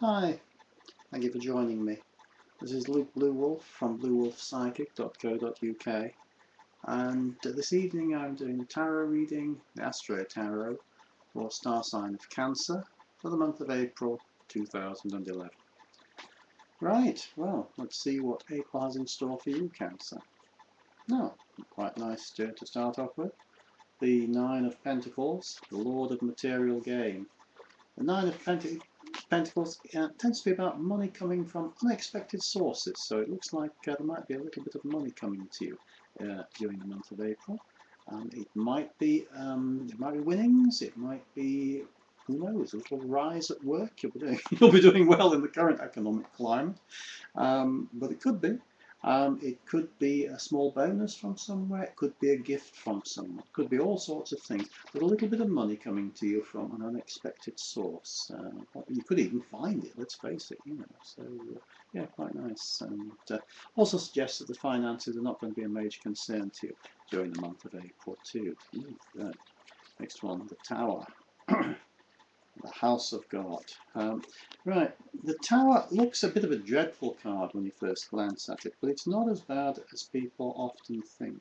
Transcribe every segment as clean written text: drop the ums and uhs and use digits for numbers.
Hi, thank you for joining me. This is Luke Bluewolf from bluewolfpsychic.co.uk, and this evening I'm doing a tarot reading, the astro-tarot, for star sign of Cancer for the month of April 2011. Right, well, let's see what April has in store for you, Cancer. Now, quite nice to start off with. The Nine of Pentacles, the Lord of Material Gain. The Nine of Pentacles tends to be about money coming from unexpected sources, so it looks like there might be a little bit of money coming to you during the month of April. It might be winnings, it might be, who knows, a little rise at work. You'll be doing well in the current economic climate, but it could be. It could be a small bonus from somewhere, it could be a gift from someone, it could be all sorts of things, but a little bit of money coming to you from an unexpected source. You could even find it, let's face it, so yeah, quite nice. And also suggests that the finances are not going to be a major concern to you during the month of April too. Right. Next one, the Tower. The House of God. Right, the Tower looks a bit of a dreadful card when you first glance at it, but it's not as bad as people often think.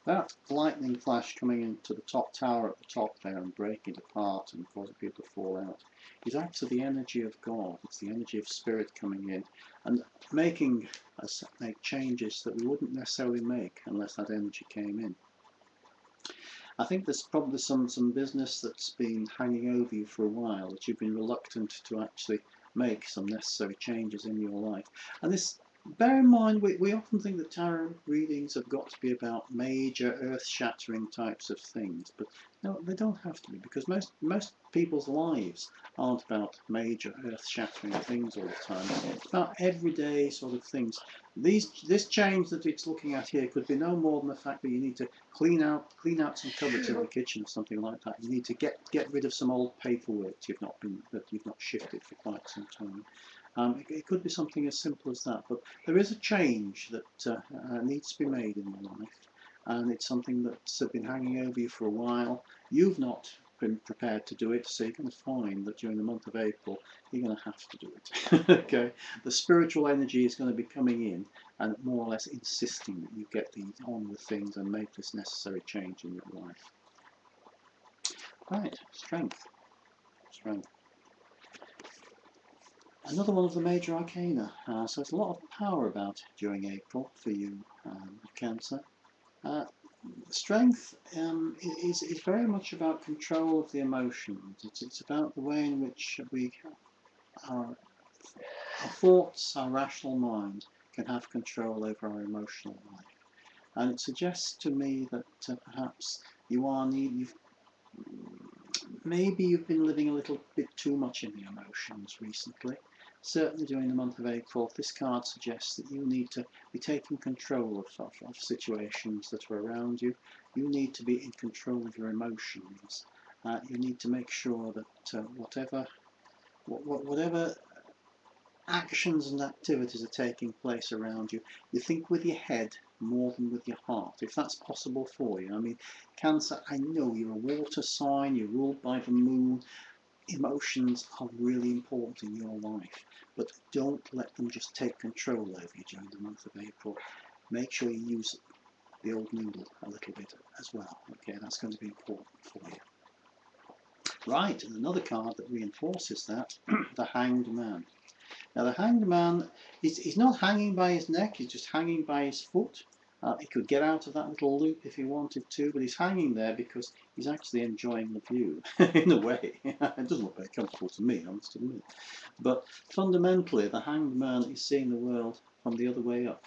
That lightning flash coming into the top tower at the top there and breaking it apart and causing people to fall out is actually the energy of God. It's the energy of Spirit coming in and making us make changes that we wouldn't necessarily make unless that energy came in. I think there's probably some business that's been hanging over you for a while that you've been reluctant to actually make some necessary changes in your life. And this, bear in mind, we often think that tarot readings have got to be about major earth-shattering types of things, but no, they don't have to be, because most people's lives aren't about major earth-shattering things all the time. It's about everyday sort of things. This change that it's looking at here could be no more than the fact that you need to clean out some cupboards in the kitchen or something like that. You need to get rid of some old paperwork that you've not shifted for quite some time. It could be something as simple as that, but there is a change that needs to be made in your life, and it's something that's been hanging over you for a while. You've not been prepared to do it, so you're going to find that during the month of April you're going to have to do it. Okay, the spiritual energy is going to be coming in and more or less insisting that you get on with things and make this necessary change in your life. Right, strength. Another one of the major arcana, so it's a lot of power about during April for you, Cancer. Uh, Strength is very much about control of the emotions. It's about the way in which our thoughts, our rational mind, can have control over our emotional life. And it suggests to me that perhaps maybe you've been living a little bit too much in the emotions recently. Certainly during the month of April, this card suggests that you need to be taking control of situations that are around you. You need to be in control of your emotions. You need to make sure that whatever actions and activities are taking place around you, you think with your head more than with your heart, if that's possible for you. I mean, Cancer, I know you're a water sign, you're ruled by the moon. Emotions are really important in your life, but don't let them just take control over you during the month of April. Make sure you use the old noodle a little bit as well. Okay, that's going to be important for you. Right, and another card that reinforces that, the Hanged Man. Now the Hanged Man, he's not hanging by his neck, he's just hanging by his foot. He could get out of that little loop if he wanted to, but he's hanging there because he's actually enjoying the view, in a way. It doesn't look very comfortable to me, I must admit. But fundamentally, the Hanged Man is seeing the world from the other way up.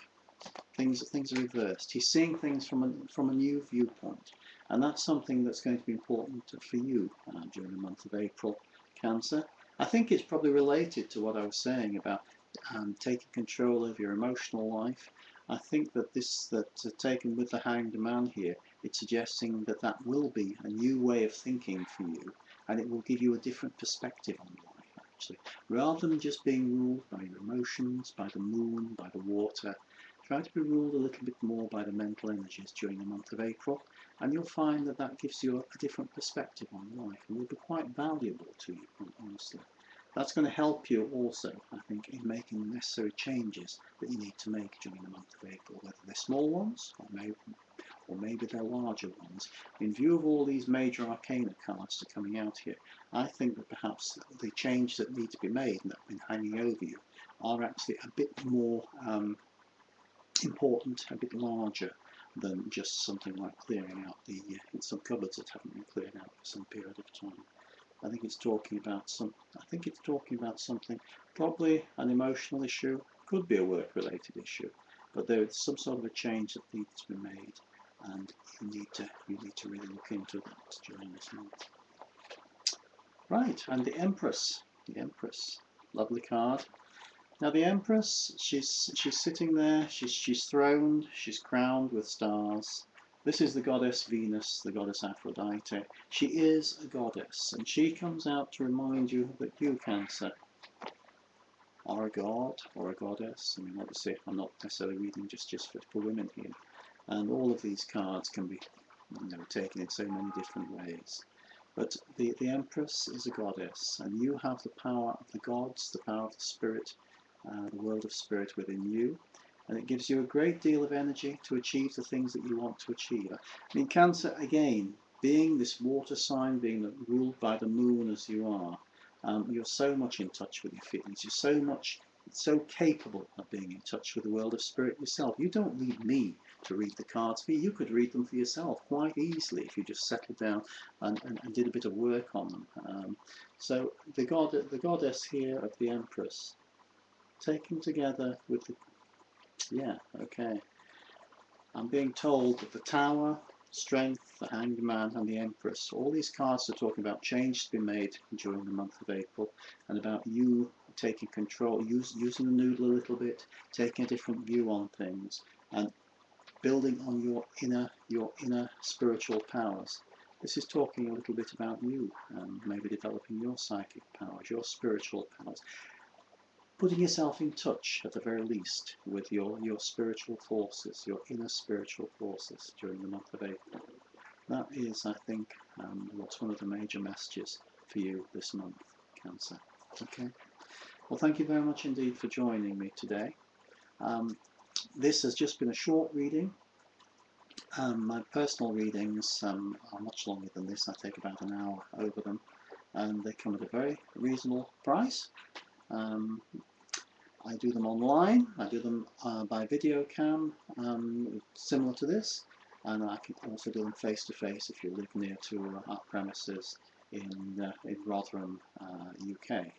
Things are reversed. He's seeing things from a new viewpoint, and that's something that's going to be important for you during the month of April, Cancer. I think it's probably related to what I was saying about taking control of your emotional life. I think that taken with the Hanged Man here, it's suggesting that that will be a new way of thinking for you, and it will give you a different perspective on life, actually. Rather than just being ruled by your emotions, by the moon, by the water, try to be ruled a little bit more by the mental energies during the month of April, and you'll find that gives you a different perspective on life and will be quite valuable to you, honestly. That's going to help you also, I think, in making the necessary changes that you need to make during the month of April, whether they're small ones or maybe they're larger ones. In view of all these major arcana cards that are coming out here, I think that perhaps the change that need to be made and that have been hanging over you are actually a bit more important, a bit larger than just something like clearing out some cupboards that haven't been cleared out for some period of time. I think it's talking about something, probably an emotional issue, could be a work-related issue, but there is some sort of a change that needs to be made, and you need to really look into that during this month. Right, and the Empress, lovely card. Now the Empress, she's sitting there, she's throned, she's crowned with stars. This is the goddess Venus, the goddess Aphrodite. She is a goddess, and she comes out to remind you that you, Cancer, are a god or a goddess. I mean, obviously, I'm not necessarily reading just for women here, and all of these cards can be, taken in so many different ways. But the Empress is a goddess, and you have the power of the gods, the power of the spirit, the world of spirit within you. And it gives you a great deal of energy to achieve the things that you want to achieve. I mean, Cancer, again, being this water sign, being ruled by the moon as you are, you're so much in touch with your feelings. You're so capable of being in touch with the world of spirit yourself. You don't need me to read the cards for you. You could read them for yourself quite easily if you just settled down and did a bit of work on them. So the goddess here of the Empress, taken together with the I'm being told that the Tower, Strength, the Hanged Man and the Empress, all these cards are talking about change to be made during the month of April, and about you taking control, using the noodle a little bit, taking a different view on things, and building on your inner spiritual powers. This is talking a little bit about you, maybe developing your psychic powers, your spiritual powers. Putting yourself in touch, at the very least, with your spiritual forces, your inner spiritual forces during the month of April. That is, I think, what's one of the major messages for you this month, Cancer. Okay. Well, thank you very much indeed for joining me today. This has just been a short reading. My personal readings are much longer than this. I take about an hour over them, and they come at a very reasonable price. I do them online, I do them by video cam, similar to this, and I can also do them face to face if you live near to our premises in Rotherham, UK.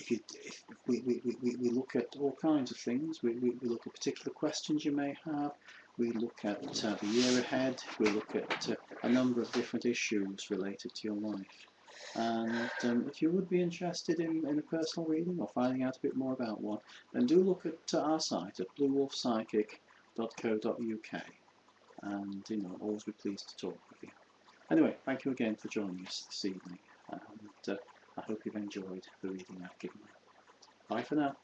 We look at all kinds of things. We look at particular questions you may have. We look at the year ahead. We look at a number of different issues related to your life. And if you would be interested in a personal reading or finding out a bit more about one, then do look at our site at bluewolfpsychic.co.uk, and always be pleased to talk with you. Anyway, thank you again for joining us this evening, and I hope you've enjoyed the reading I've given you. Bye for now.